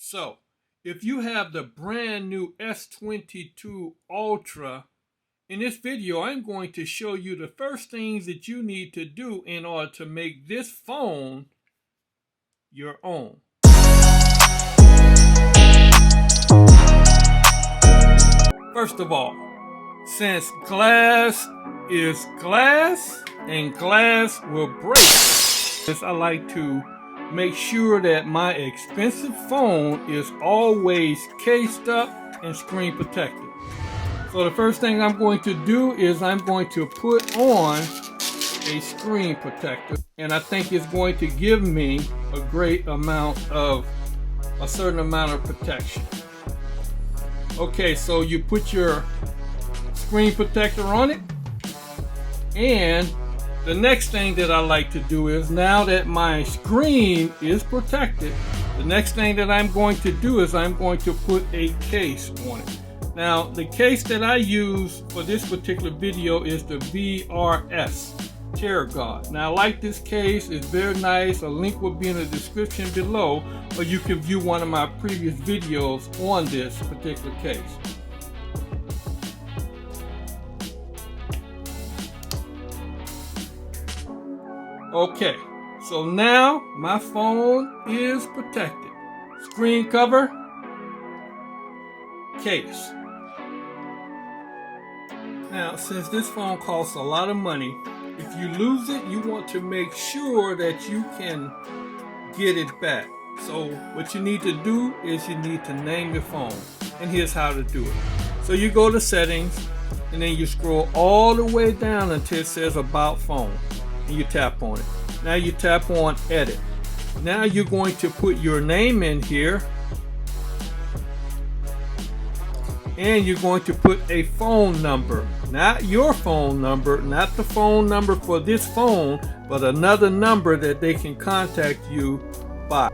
So, if you have the brand new S22 Ultra, in this video I'm going to show you the first things that you need to do in order to make this phone your own. First of all, since glass is glass and glass will break, I like to make sure that my expensive phone is always cased up and screen protected. So the first thing I'm going to do is I'm going to put on a screen protector, and I think it's going to give me a certain amount of protection. Okay, so you put your screen protector on it, and the next thing that I like to do is, now that my screen is protected, the next thing that I'm going to do is I'm going to put a case on it. Now, the case that I use for this particular video is the VRS TERRA. Now, I like this case. It's very nice. A link will be in the description below, or you can view one of my previous videos on this particular case. Okay, so now my phone is protected. Screen cover, case. Now, since this phone costs a lot of money, if you lose it, you want to make sure that you can get it back. So what you need to do is you need to name your phone, and here's how to do it. So you go to settings, and then you scroll all the way down until it says about phone, and you tap on it. Now you tap on edit. Now you're going to put your name in here, and you're going to put a phone number, not your phone number, not the phone number for this phone, but another number that they can contact you by.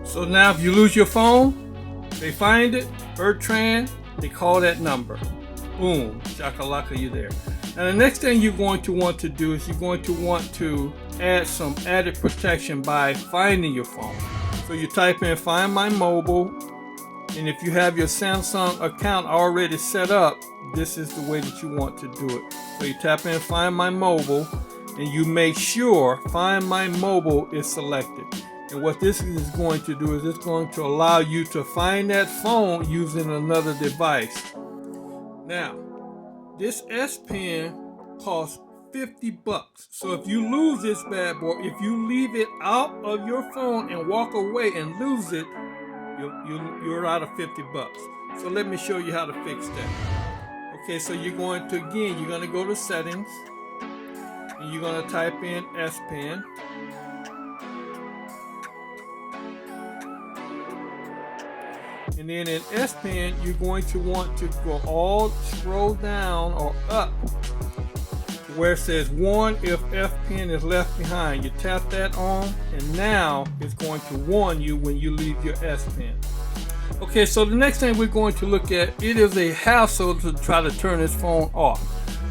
So now if you lose your phone, they find it, Bertrand, they call that number. Boom, shakalaka, you there. Now the next thing you're going to want to do is you're going to want to add some added protection by finding your phone. So you type in Find My Mobile, and if you have your Samsung account already set up, this is the way that you want to do it. So you tap in Find My Mobile, and you make sure Find My Mobile is selected. And what this is going to do is it's going to allow you to find that phone using another device. Now, this S Pen costs $50. So if you lose this bad boy, if you leave it out of your phone and walk away and lose it, you're out of $50. So let me show you how to fix that. Okay, so you're going to go to settings, and you're going to type in S Pen. And then in S Pen, you're going to want to scroll down or up to where it says warn if F Pen is left behind. You tap that on, and now it's going to warn you when you leave your S Pen. Okay, so the next thing we're going to look at, it is a hassle to try to turn this phone off.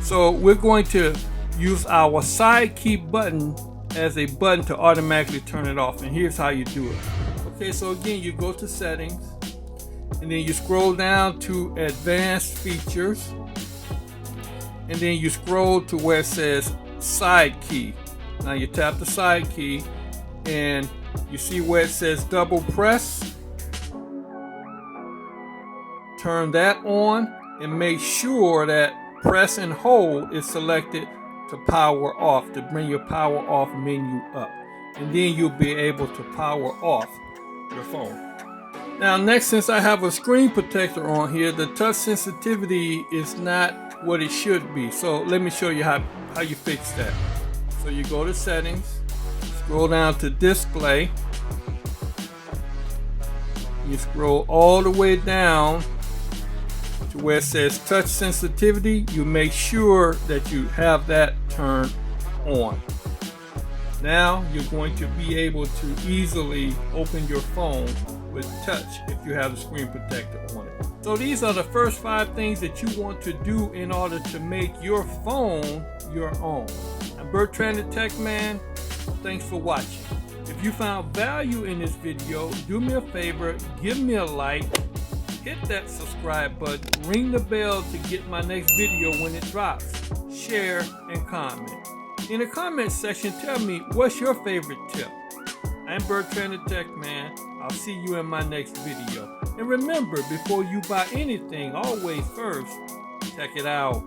So we're going to use our side key button as a button to automatically turn it off, and here's how you do it. Okay, so again, you go to settings, and then you scroll down to advanced features, and then you scroll to where it says side key. Now you tap the side key, and you see where it says double press. Turn that on, and make sure that press and hold is selected to power off, to bring your power off menu up, and then you'll be able to power off your phone. Now next, since I have a screen protector on here, the touch sensitivity is not what it should be. So let me show you how you fix that. So you go to settings, scroll down to display, you scroll all the way down to where it says touch sensitivity. You make sure that you have that turned on. Now you're going to be able to easily open your phone with touch if you have the screen protector on it. So these are the first 5 things that you want to do in order to make your phone your own. I'm Bertrand the Tech Man. Thanks for watching. If you found value in this video, do me a favor, give me a like, hit that subscribe button, ring the bell to get my next video when it drops, share and comment. In the comment section, tell me what's your favorite tip. I'm Bertrand the Tech Man. I'll see you in my next video. And remember, before you buy anything, always first, check it out.